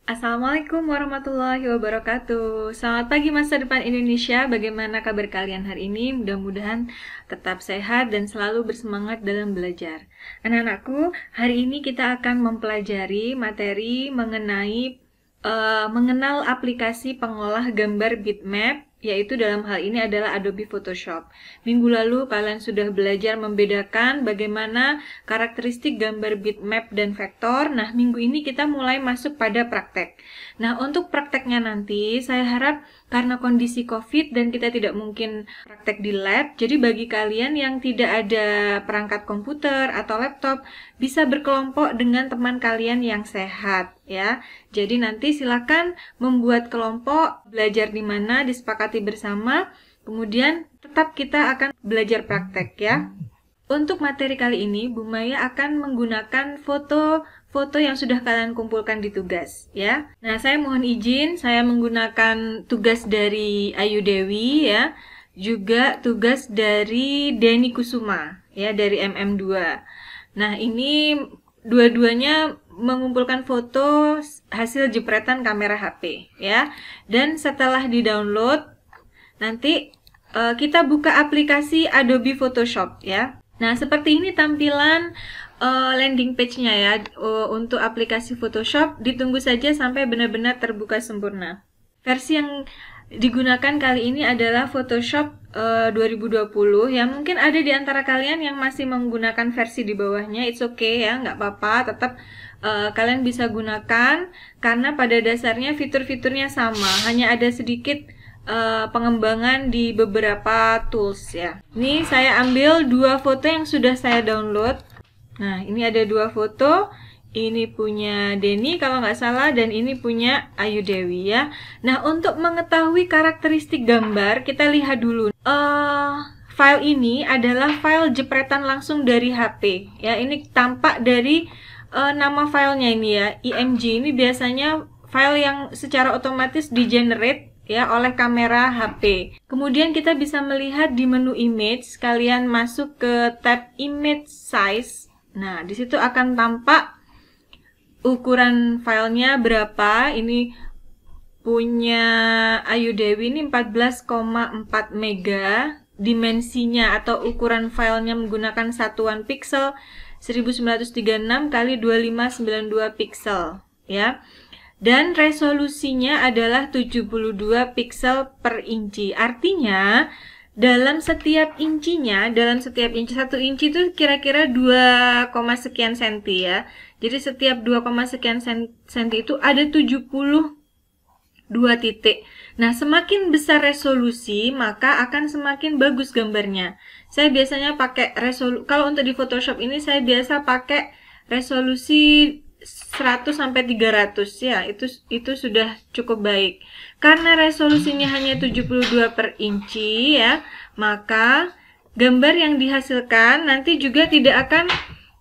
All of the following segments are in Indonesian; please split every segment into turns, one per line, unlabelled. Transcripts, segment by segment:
Assalamualaikum warahmatullahi wabarakatuh. Selamat pagi masa depan Indonesia. Bagaimana kabar kalian hari ini? Mudah-mudahan tetap sehat dan selalu bersemangat dalam belajar. Anak-anakku, hari ini kita akan mempelajari materi mengenal aplikasi pengolah gambar bitmap, yaitu dalam hal ini adalah Adobe Photoshop. Minggu lalu kalian sudah belajar membedakan bagaimana karakteristik gambar bitmap dan vektor. Nah, minggu ini kita mulai masuk pada praktek. Nah, untuk prakteknya nanti saya harap karena kondisi COVID dan kita tidak mungkin praktek di lab, jadi bagi kalian yang tidak ada perangkat komputer atau laptop, bisa berkelompok dengan teman kalian yang sehat ya. Jadi nanti silakan membuat kelompok, belajar di mana, disepakati bersama. Kemudian tetap kita akan belajar praktek ya. Untuk materi kali ini, Bu Maya akan menggunakan foto yang sudah kalian kumpulkan di tugas ya. Nah, saya mohon izin, saya menggunakan tugas dari Ayu Dewi ya, juga tugas dari Denny Kusuma ya, dari MM2. Nah, ini dua-duanya mengumpulkan foto hasil jepretan kamera HP ya. Dan setelah di-download, nanti kita buka aplikasi Adobe Photoshop ya. Nah, seperti ini tampilan landing page-nya ya untuk aplikasi Photoshop. Ditunggu saja sampai benar-benar terbuka sempurna. Versi yang digunakan kali ini adalah Photoshop 2020 ya. Mungkin ada di antara kalian yang masih menggunakan versi di bawahnya. It's okay ya, nggak apa-apa. Tetap kalian bisa gunakan karena pada dasarnya fitur-fiturnya sama. Hanya ada sedikit pengembangan di beberapa tools ya. Ini saya ambil dua foto yang sudah saya download. Nah, ini ada dua foto. Ini punya Denny kalau nggak salah, dan ini punya Ayu Dewi ya. Nah, untuk mengetahui karakteristik gambar, kita lihat dulu. File ini adalah file jepretan langsung dari HP ya. Ini tampak dari nama filenya ini ya, IMG. Ini biasanya file yang secara otomatis di-generate ya oleh kamera HP. Kemudian kita bisa melihat di menu image, kalian masuk ke tab image size. Nah, di situ akan tampak ukuran filenya berapa. Ini punya Ayu Dewi ini 14,4 mega. Dimensinya atau ukuran filenya menggunakan satuan pixel 1936 kali 2592 pixel ya. Dan resolusinya adalah 72 pixel per inci. Artinya dalam setiap inci, 1 inci itu kira-kira 2, sekian senti ya. Jadi setiap 2, sekian senti itu ada 72 titik. Nah, semakin besar resolusi, maka akan semakin bagus gambarnya. Saya biasanya pakai kalau untuk di Photoshop ini saya biasa pakai resolusi 100 sampai 300 ya. Itu sudah cukup baik. Karena resolusinya hanya 72 per inci ya, maka gambar yang dihasilkan nanti juga tidak akan.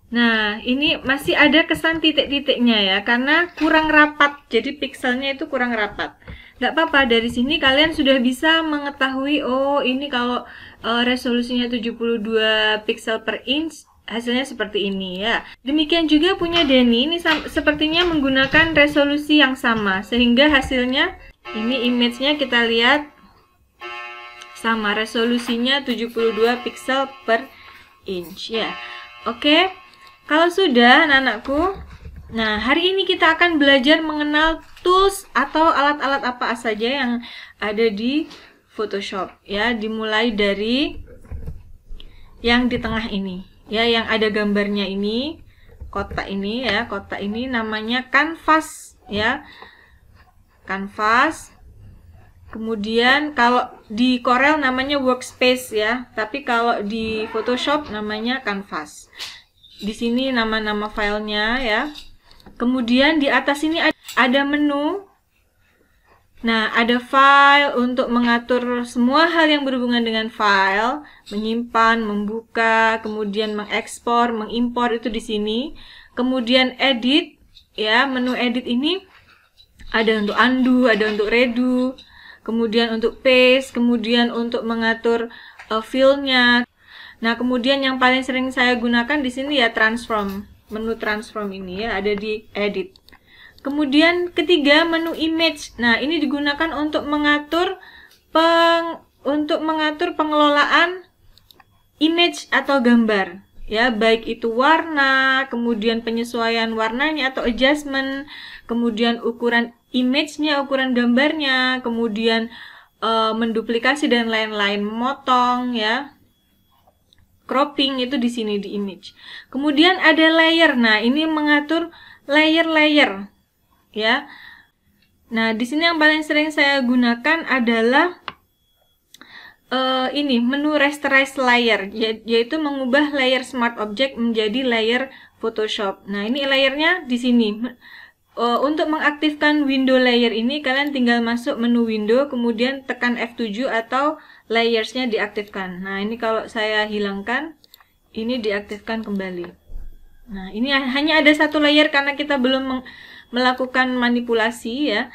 Nah, ini masih ada kesan titik-titiknya ya, karena kurang rapat. Jadi pixelnya itu kurang rapat. Nggak apa-apa, dari sini kalian sudah bisa mengetahui, oh ini kalau resolusinya 72 pixel per inch, hasilnya seperti ini ya. Demikian juga punya Denny, ini sepertinya menggunakan resolusi yang sama, sehingga hasilnya, ini image-nya kita lihat sama, resolusinya 72 pixel per inch ya. Oke. Kalau sudah anak-anakku, nah hari ini kita akan belajar mengenal tools atau alat-alat apa saja yang ada di Photoshop ya. Dimulai dari yang di tengah ini ya, yang ada gambarnya ini, kotak ini ya. Kotak ini namanya kanvas ya, kanvas. Kemudian kalau di Corel namanya workspace ya, tapi kalau di Photoshop namanya kanvas. Di sini nama-nama filenya ya. Kemudian di atas ini ada menu. Nah, ada file untuk mengatur semua hal yang berhubungan dengan file, menyimpan, membuka, kemudian mengekspor, mengimpor, itu di sini. Kemudian edit ya, menu edit ini ada untuk undo, ada untuk redo, kemudian untuk paste, kemudian untuk mengatur fill-nya. Nah, kemudian yang paling sering saya gunakan di sini ya transform, menu transform ini ya, ada di edit. Kemudian ketiga, menu image. Nah, ini digunakan untuk mengatur pengelolaan image atau gambar. Ya, baik itu warna, kemudian penyesuaian warnanya atau adjustment, kemudian ukuran image-nya, ukuran gambarnya, kemudian menduplikasi dan lain-lain, memotong ya. Cropping itu di sini di image. Kemudian ada layer. Nah, ini mengatur layer-layer ya. Nah, di sini yang paling sering saya gunakan adalah ini menu rasterize layer, yaitu mengubah layer Smart Object menjadi layer Photoshop. Nah, ini layernya di sini. Untuk mengaktifkan window layer ini, kalian tinggal masuk menu window, kemudian tekan F7 atau layersnya diaktifkan. Nah, ini kalau saya hilangkan, ini diaktifkan kembali. Nah, ini hanya ada satu layer karena kita belum melakukan manipulasi ya.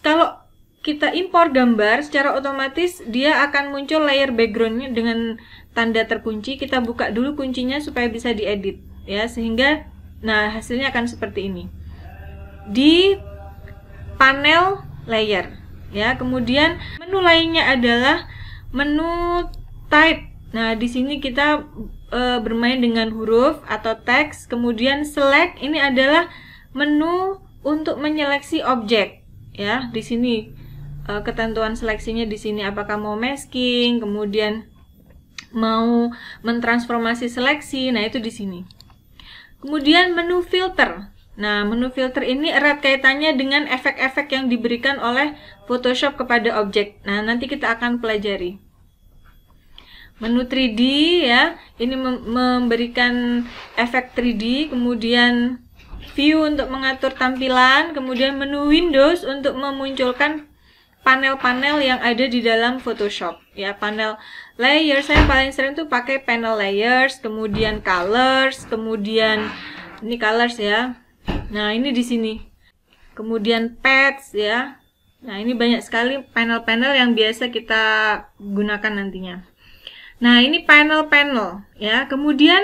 Kalau kita impor gambar, secara otomatis dia akan muncul layer backgroundnya dengan tanda terkunci. Kita buka dulu kuncinya supaya bisa diedit ya, sehingga nah hasilnya akan seperti ini di panel layer ya. Kemudian menu lainnya adalah menu type. Nah, di sini kita bermain dengan huruf atau teks. Kemudian select, ini adalah menu untuk menyeleksi objek ya. Di sini ketentuan seleksinya di sini, apakah mau masking, kemudian mau mentransformasi seleksi. Nah, itu di sini. Kemudian menu filter. Nah, menu filter ini erat kaitannya dengan efek-efek yang diberikan oleh Photoshop kepada objek. Nah, nanti kita akan pelajari. Menu 3D ya, ini memberikan efek 3D, kemudian view untuk mengatur tampilan, kemudian menu Windows untuk memunculkan panel-panel yang ada di dalam Photoshop ya. Panel layer saya paling sering tuh pakai panel layers, kemudian colors, kemudian ini colors ya. Nah, ini di sini. Kemudian paths ya. Nah, ini banyak sekali panel-panel yang biasa kita gunakan nantinya. Nah, ini panel-panel ya. Kemudian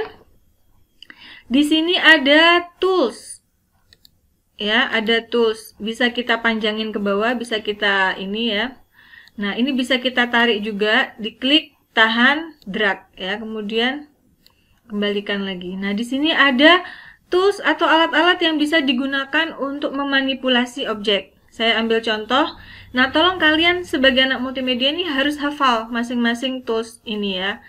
di sini ada tools. Ya, ada tools. Bisa kita panjangin ke bawah, bisa kita ini ya. Nah, ini bisa kita tarik juga, diklik, tahan, drag ya. Kemudian kembalikan lagi. Nah, di sini ada tools atau alat-alat yang bisa digunakan untuk memanipulasi objek. Saya ambil contoh. Nah, tolong kalian sebagai anak multimedia ini harus hafal masing-masing tools ini ya.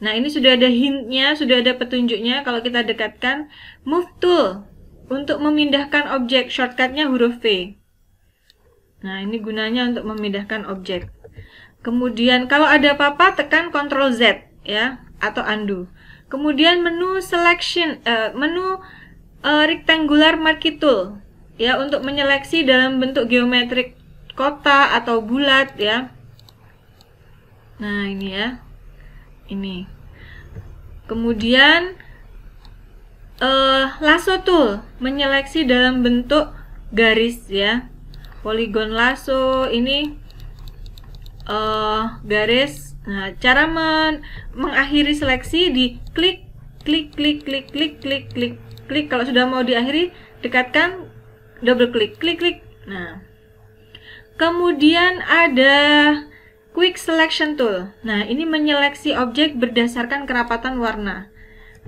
Nah, ini sudah ada hintnya, sudah ada petunjuknya. Kalau kita dekatkan, move tool untuk memindahkan objek, shortcutnya huruf V. Nah, ini gunanya untuk memindahkan objek. Kemudian kalau ada apa-apa, tekan Ctrl Z ya, atau undo. Kemudian menu selection, menu rectangular marquee tool ya, untuk menyeleksi dalam bentuk geometrik kotak atau bulat ya. Nah, ini ya, ini. Kemudian lasso tool menyeleksi dalam bentuk garis ya. Polygon lasso ini garis. Nah, cara mengakhiri seleksi di klik klik klik klik klik klik klik klik. Kalau sudah mau diakhiri, dekatkan, double klik, klik klik. Nah, kemudian ada quick selection tool. Nah, ini menyeleksi objek berdasarkan kerapatan warna.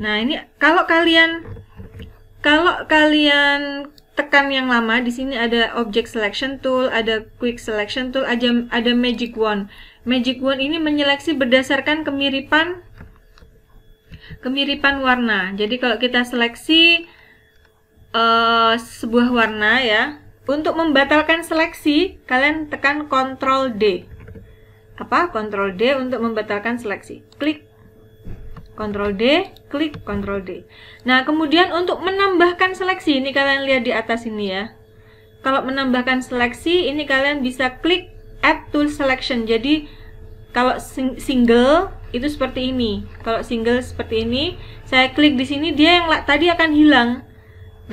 Nah, ini kalau kalian tekan yang lama, di sini ada object selection tool, ada quick selection tool, ada magic wand. Magic wand ini menyeleksi berdasarkan kemiripan warna. Jadi kalau kita seleksi sebuah warna ya, untuk membatalkan seleksi kalian tekan Ctrl D. Apa? Ctrl D untuk membatalkan seleksi. Klik Ctrl D, klik Ctrl D. Nah, kemudian untuk menambahkan seleksi, ini kalian lihat di atas ini ya. Kalau menambahkan seleksi, ini kalian bisa klik Add Tool Selection. Jadi kalau single itu seperti ini. Kalau single seperti ini, saya klik di sini, dia yang tadi akan hilang.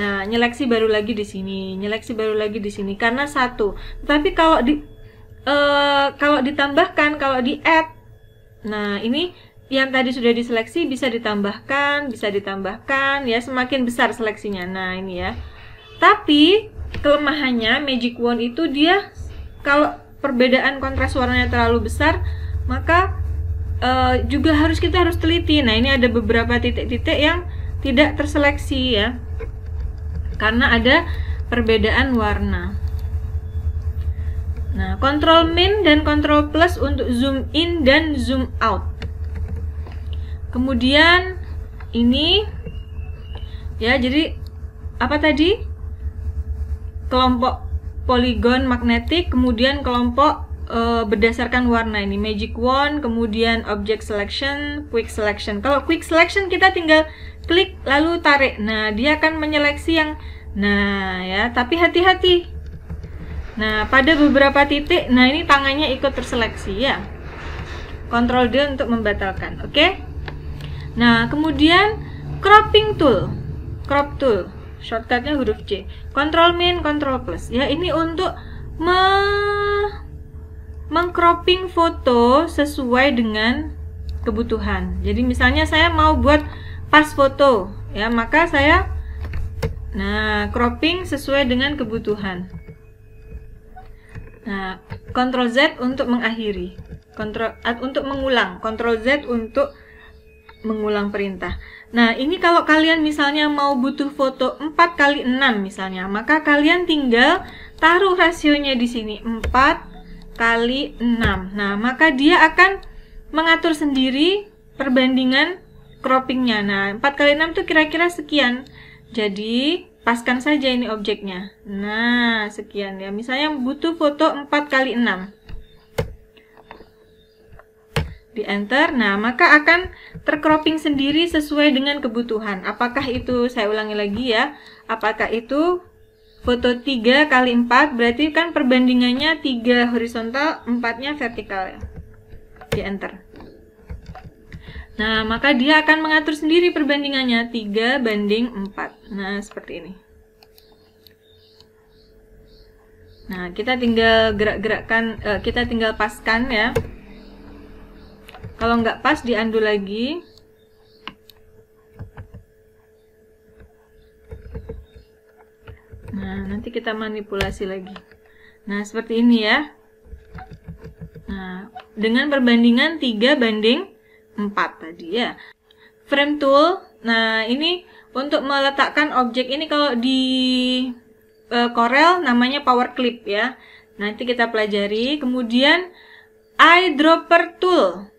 Nah, nyeleksi baru lagi di sini, nyeleksi baru lagi di sini karena satu. Tapi kalau ditambahkan, kalau di add, nah ini yang tadi sudah diseleksi bisa ditambahkan ya, semakin besar seleksinya. Nah, ini ya. Tapi kelemahannya Magic Wand itu dia kalau perbedaan kontras warnanya terlalu besar, maka juga kita harus teliti. Nah, ini ada beberapa titik-titik yang tidak terseleksi ya, karena ada perbedaan warna. Nah, Ctrl Min dan Ctrl Plus untuk zoom in dan zoom out. Kemudian ini ya, jadi apa tadi? Kelompok poligon magnetik, kemudian kelompok berdasarkan warna ini Magic Wand, kemudian Object Selection, Quick Selection. Kalau Quick Selection kita tinggal klik lalu tarik. Nah, dia akan menyeleksi yang ya, tapi hati-hati. Nah, pada beberapa titik, nah ini tangannya ikut terseleksi ya. Ctrl D untuk membatalkan. Oke. Nah, kemudian cropping tool. Crop tool. Shortcutnya huruf C. Ctrl Min, Ctrl Plus. Ya, ini untuk mengcropping foto sesuai dengan kebutuhan. Jadi misalnya saya mau buat pas foto, ya, maka saya cropping sesuai dengan kebutuhan. Nah, Ctrl Z untuk mengakhiri. Untuk mengulang. Ctrl Z untuk mengulang perintah. Nah, ini kalau kalian misalnya mau butuh foto 4x6 misalnya, maka kalian tinggal taruh rasionya di sini 4x6. Nah, maka dia akan mengatur sendiri perbandingan croppingnya. Nah, 4x6 itu kira-kira sekian. Jadi, paskan saja ini objeknya. Nah, sekian ya. Misalnya butuh foto 4x6. Di enter, nah maka akan tercropping sendiri sesuai dengan kebutuhan. Apakah itu, saya ulangi lagi ya, apakah itu foto 3x4, berarti kan perbandingannya 3 horizontal, 4-nya vertikal ya. Di enter. Nah, maka dia akan mengatur sendiri perbandingannya 3:4. Nah, seperti ini. Nah, kita tinggal gerak-gerakkan, kita tinggal paskan ya. Kalau nggak pas, di-undo lagi. Nah, nanti kita manipulasi lagi. Nah, seperti ini ya. Nah, dengan perbandingan 3:4 tadi ya. Frame tool. Nah, ini untuk meletakkan objek ini, kalau di Corel namanya power clip ya. Nanti kita pelajari. Kemudian eyedropper tool.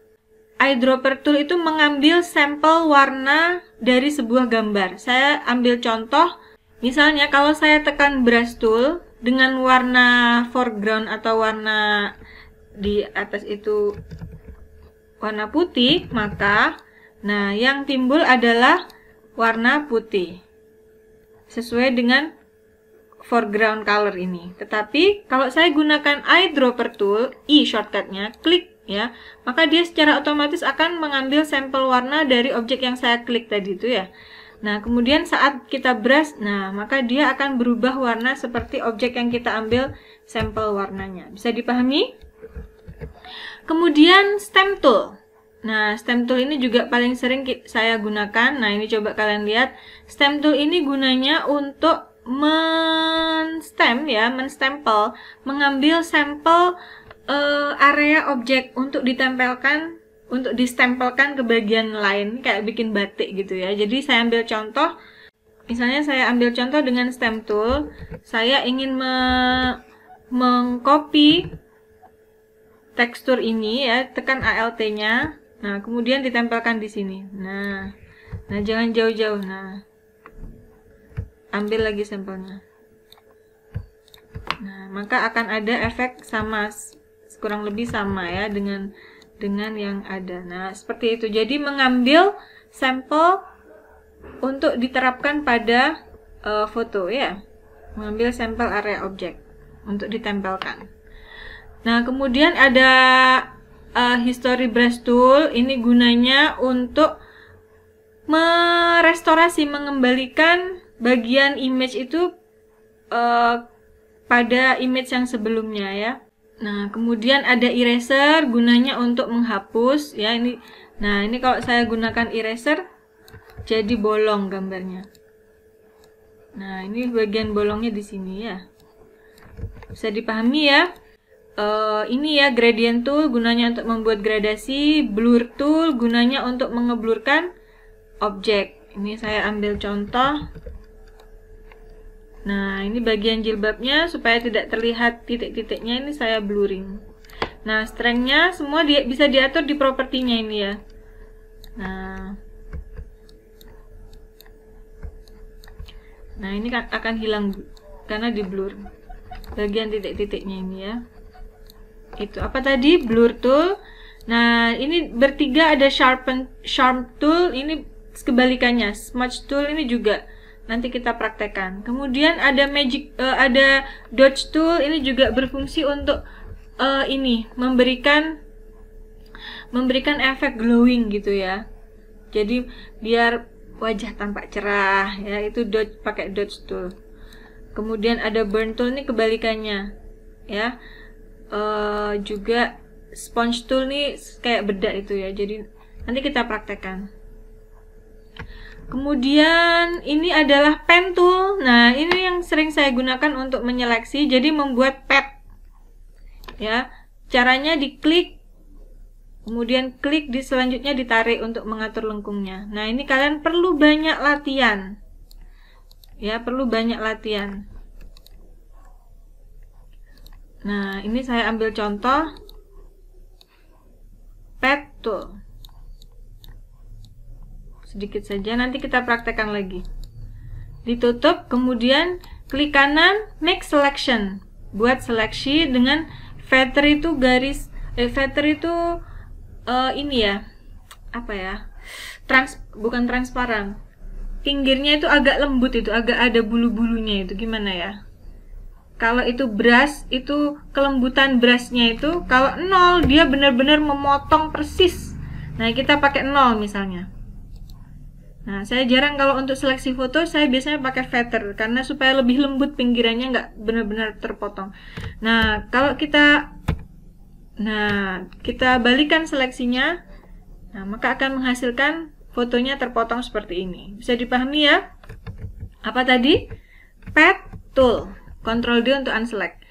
Eyedropper tool itu mengambil sampel warna dari sebuah gambar. Saya ambil contoh, misalnya kalau saya tekan brush tool dengan warna foreground atau warna di atas itu warna putih, maka yang timbul adalah warna putih sesuai dengan foreground color ini. Tetapi kalau saya gunakan eyedropper tool, I shortcutnya, klik ya, maka dia secara otomatis akan mengambil sampel warna dari objek yang saya klik tadi itu ya. Nah, kemudian saat kita brush, maka dia akan berubah warna seperti objek yang kita ambil sampel warnanya. Bisa dipahami? Kemudian stamp tool. Nah, stamp tool ini juga paling sering saya gunakan. Nah, ini coba kalian lihat. Stamp tool ini gunanya untuk menstempel, mengambil sampel area objek untuk distempelkan ke bagian lain, kayak bikin batik gitu ya. Jadi saya ambil contoh, misalnya saya ambil contoh dengan stamp tool, saya ingin mengcopy tekstur ini ya, tekan ALT-nya. Nah, kemudian ditempelkan di sini. Nah, jangan jauh-jauh. Nah, ambil lagi sampelnya. Nah, maka akan ada efek sama, kurang lebih sama ya dengan yang ada. Nah, seperti itu. Jadi mengambil sampel untuk diterapkan pada foto ya. Mengambil sampel area objek untuk ditempelkan. Nah, kemudian ada history brush tool. Ini gunanya untuk merestorasi, mengembalikan bagian image itu pada image yang sebelumnya ya. Nah, kemudian ada eraser, gunanya untuk menghapus ya. Ini kalau saya gunakan eraser jadi bolong gambarnya. Nah, ini bagian bolongnya di sini ya. Bisa dipahami ya. Ini ya gradient tool gunanya untuk membuat gradasi, blur tool gunanya untuk mengeblurkan objek. Ini saya ambil contoh. Nah, ini bagian jilbabnya supaya tidak terlihat titik-titiknya, ini saya blurring. Nah, strength-nya semua bisa diatur di propertinya ini ya. Nah, ini akan hilang karena di blur bagian titik-titiknya ini ya. Itu apa tadi? Blur tool. Nah, ini bertiga ada sharp tool, ini kebalikannya. Smudge tool ini juga nanti kita praktekkan. Kemudian ada ada dodge tool, ini juga berfungsi untuk ini memberikan efek glowing gitu ya. Jadi biar wajah tampak cerah ya, itu pakai dodge tool. Kemudian ada burn tool, ini kebalikannya ya. Juga sponge tool nih kayak bedak itu ya, jadi nanti kita praktekkan. Kemudian ini adalah pen tool. Nah, ini yang sering saya gunakan untuk menyeleksi, jadi membuat pad ya. Caranya diklik, kemudian klik di selanjutnya ditarik untuk mengatur lengkungnya. Nah, ini kalian perlu banyak latihan ya, perlu banyak latihan. Nah, ini saya ambil contoh pad tool sedikit saja, nanti kita praktekkan lagi. Ditutup, kemudian klik kanan, make selection, buat seleksi dengan feather itu feather itu ini ya, apa ya, bukan transparan, pinggirnya itu agak lembut, itu agak ada bulu-bulunya, itu gimana ya. Kalau itu brush, itu kelembutan brushnya itu kalau 0 dia benar-benar memotong persis. Nah, kita pakai 0 misalnya. Nah, saya jarang kalau untuk seleksi foto, saya biasanya pakai feather karena supaya lebih lembut pinggirannya, nggak benar-benar terpotong. Nah, kalau kita balikan seleksinya, nah maka akan menghasilkan fotonya terpotong seperti ini. Bisa dipahami ya? Apa tadi? Pad tool. Ctrl D untuk unselect.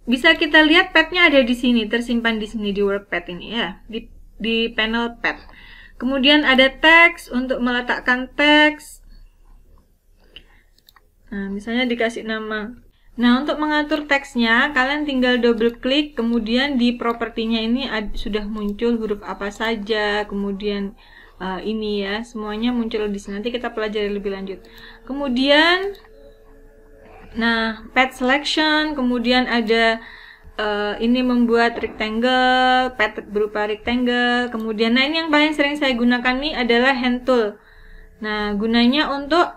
Bisa kita lihat padnya ada di sini, tersimpan di sini di workpad ini ya, di panel pad. Kemudian ada teks untuk meletakkan teks. Nah, misalnya dikasih nama. Nah, untuk mengatur teksnya, kalian tinggal double klik, kemudian di propertinya ini sudah muncul huruf apa saja, kemudian ini ya, semuanya muncul di sini. Nanti kita pelajari lebih lanjut. Kemudian nah, pad selection, kemudian ada ini membuat rectangle, pad berupa rectangle. Kemudian, nah ini yang paling sering saya gunakan nih adalah hand tool. Nah, gunanya untuk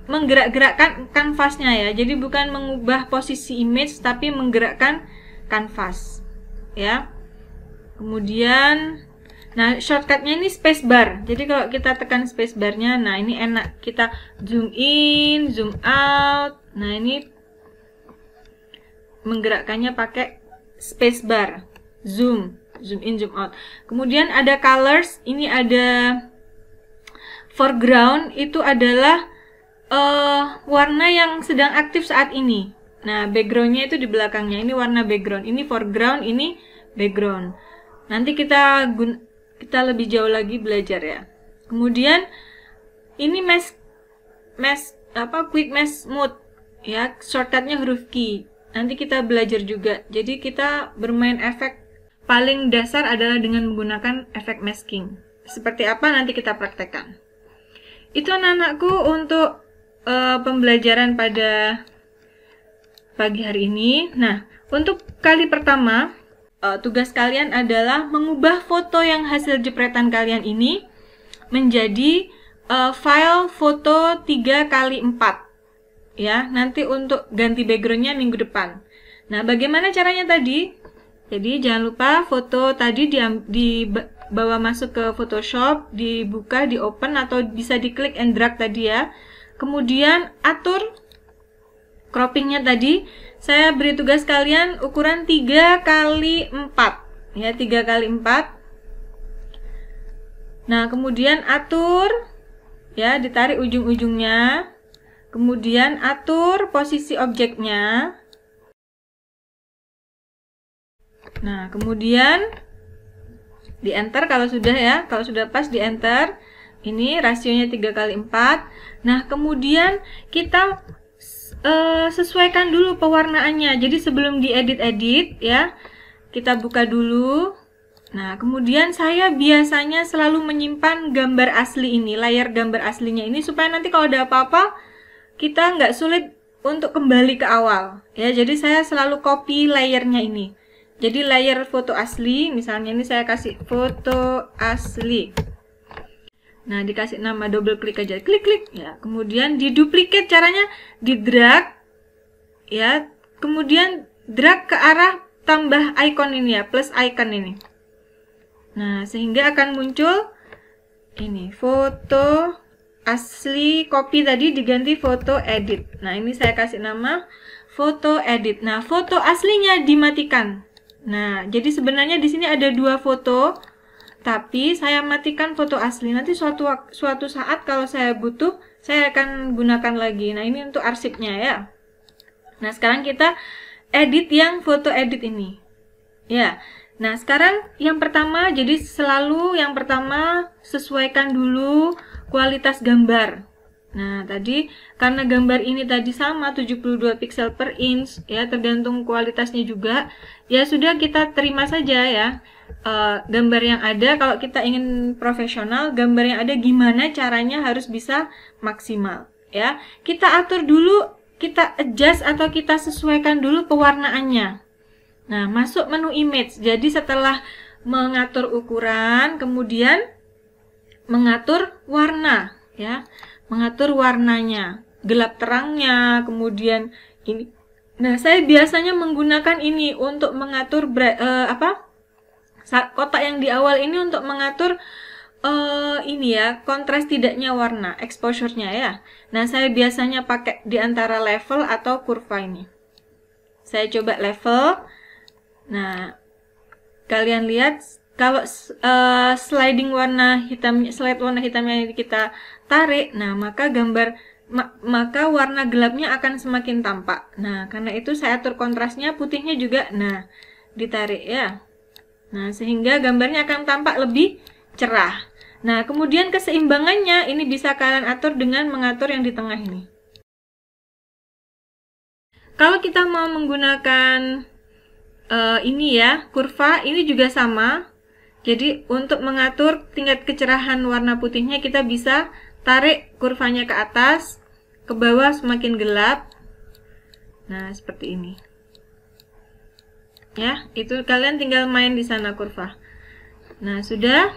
menggerak-gerakkan kanvasnya ya. Jadi bukan mengubah posisi image, tapi menggerakkan kanvas ya. Kemudian, nah shortcutnya ini spacebar. Jadi kalau kita tekan spacebarnya, nah ini enak, kita zoom in, zoom out. Nah, ini menggerakkannya pakai spacebar, zoom in, zoom out. Kemudian ada colors, ini ada foreground, itu adalah warna yang sedang aktif saat ini. Nah, backgroundnya itu di belakangnya, ini warna background, ini foreground, ini background. Nanti kita lebih jauh lagi belajar ya. Kemudian ini quick mask mode ya, shortcutnya huruf Q. Nanti kita belajar juga. Jadi kita bermain efek paling dasar adalah dengan menggunakan efek masking. Seperti apa nanti kita praktekkan. Itu anak-anakku untuk pembelajaran pada pagi hari ini. Nah, untuk kali pertama tugas kalian adalah mengubah foto yang hasil jepretan kalian ini menjadi file foto 3x4 ya. Nanti untuk ganti backgroundnya minggu depan. Nah, bagaimana caranya tadi? Jadi jangan lupa foto tadi dibawa masuk ke Photoshop, dibuka, di open, atau bisa diklik and drag tadi ya. Kemudian atur croppingnya tadi. Saya beri tugas kalian ukuran 3x4 ya, 3x4. Nah, kemudian atur ya, ditarik ujung-ujungnya. Kemudian atur posisi objeknya. Nah, kemudian di enter kalau sudah ya, kalau sudah pas di enter. Ini rasionya 3/4. Nah, kemudian kita sesuaikan dulu pewarnaannya. Jadi sebelum diedit-edit ya, kita buka dulu. Nah, kemudian saya biasanya selalu menyimpan gambar asli ini, layar gambar aslinya ini, supaya nanti kalau ada apa-apa kita nggak sulit untuk kembali ke awal ya. Jadi saya selalu copy layernya ini. Jadi layer foto asli, misalnya ini saya kasih foto asli. Nah, dikasih nama, double klik aja, klik-klik ya. Kemudian diduplikat, caranya di drag ya. Kemudian drag ke arah tambah icon ini ya, plus icon ini. Nah, sehingga akan muncul ini foto asli, copy tadi diganti foto edit. Nah, ini saya kasih nama foto edit. Nah, foto aslinya dimatikan. Nah, jadi sebenarnya di sini ada dua foto, tapi saya matikan foto asli. Nanti suatu saat kalau saya butuh, saya akan gunakan lagi. Nah, ini untuk arsipnya ya. Nah, sekarang kita edit yang foto edit ini. Ya. Nah, sekarang yang pertama, jadi selalu yang pertama sesuaikan dulu kualitas gambar. Nah, tadi karena gambar ini tadi sama 72 pixel per inch ya, tergantung kualitasnya juga. Ya sudah, kita terima saja ya. Gambar yang ada, kalau kita ingin profesional, gambar yang ada gimana caranya harus bisa maksimal ya. Kita atur dulu, kita adjust atau kita sesuaikan dulu pewarnaannya. Nah, masuk menu image. Jadi setelah mengatur ukuran, kemudian mengatur warna ya. Mengatur warnanya, gelap terangnya, kemudian ini. Nah, saya biasanya menggunakan ini untuk mengatur kotak yang di awal ini untuk mengatur ini ya, kontras tidaknya warna, exposure-nya ya. Nah, saya biasanya pakai di antara level atau kurva ini. Saya coba level. Nah, kalian lihat kalau slide warna hitamnya kita tarik, nah maka maka warna gelapnya akan semakin tampak. Nah, karena itu saya atur kontrasnya, putihnya juga nah ditarik ya. Nah, sehingga gambarnya akan tampak lebih cerah. Nah, kemudian keseimbangannya ini bisa kalian atur dengan mengatur yang di tengah ini. Kalau kita mau menggunakan ini ya, kurva, ini juga sama. Jadi untuk mengatur tingkat kecerahan warna putihnya, kita bisa tarik kurvanya ke atas, ke bawah semakin gelap. Nah, seperti ini. Ya, itu kalian tinggal main di sana kurva. Nah, sudah.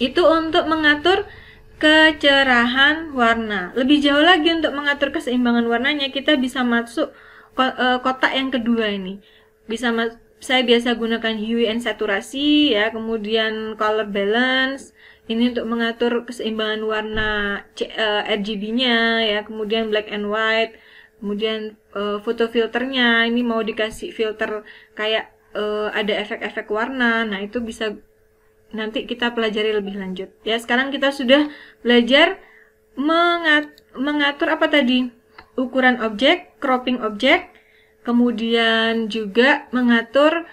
Itu untuk mengatur kecerahan warna. Lebih jauh lagi untuk mengatur keseimbangan warnanya, kita bisa masuk kotak yang kedua ini. Saya biasa gunakan hue and saturasi ya, kemudian color balance. Ini untuk mengatur keseimbangan warna RGB-nya ya, kemudian black and white, kemudian foto filternya. Ini mau dikasih filter kayak ada efek-efek warna. Nah, itu bisa nanti kita pelajari lebih lanjut. Ya, sekarang kita sudah belajar mengatur apa tadi? Ukuran objek, cropping objek, kemudian juga mengatur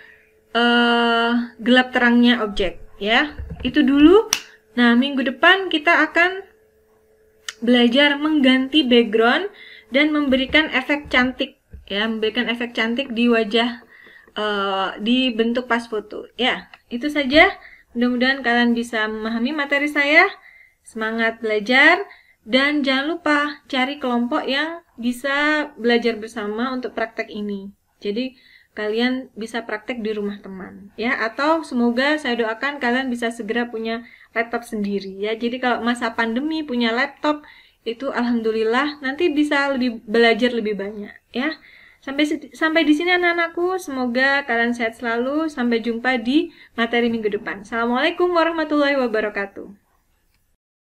gelap terangnya objek ya. Itu dulu. Nah, minggu depan kita akan belajar mengganti background dan memberikan efek cantik ya, memberikan efek cantik di wajah di bentuk pas foto ya. Itu saja. Mudah-mudahan kalian bisa memahami materi saya. Semangat belajar dan jangan lupa cari kelompok yang bisa belajar bersama untuk praktek ini. Jadi kalian bisa praktek di rumah teman ya, atau semoga saya doakan kalian bisa segera punya laptop sendiri ya. Jadi kalau masa pandemi punya laptop itu alhamdulillah, nanti bisa belajar lebih banyak ya. Sampai di sini anak-anakku, semoga kalian sehat selalu. Sampai jumpa di materi minggu depan. Assalamualaikum warahmatullahi wabarakatuh.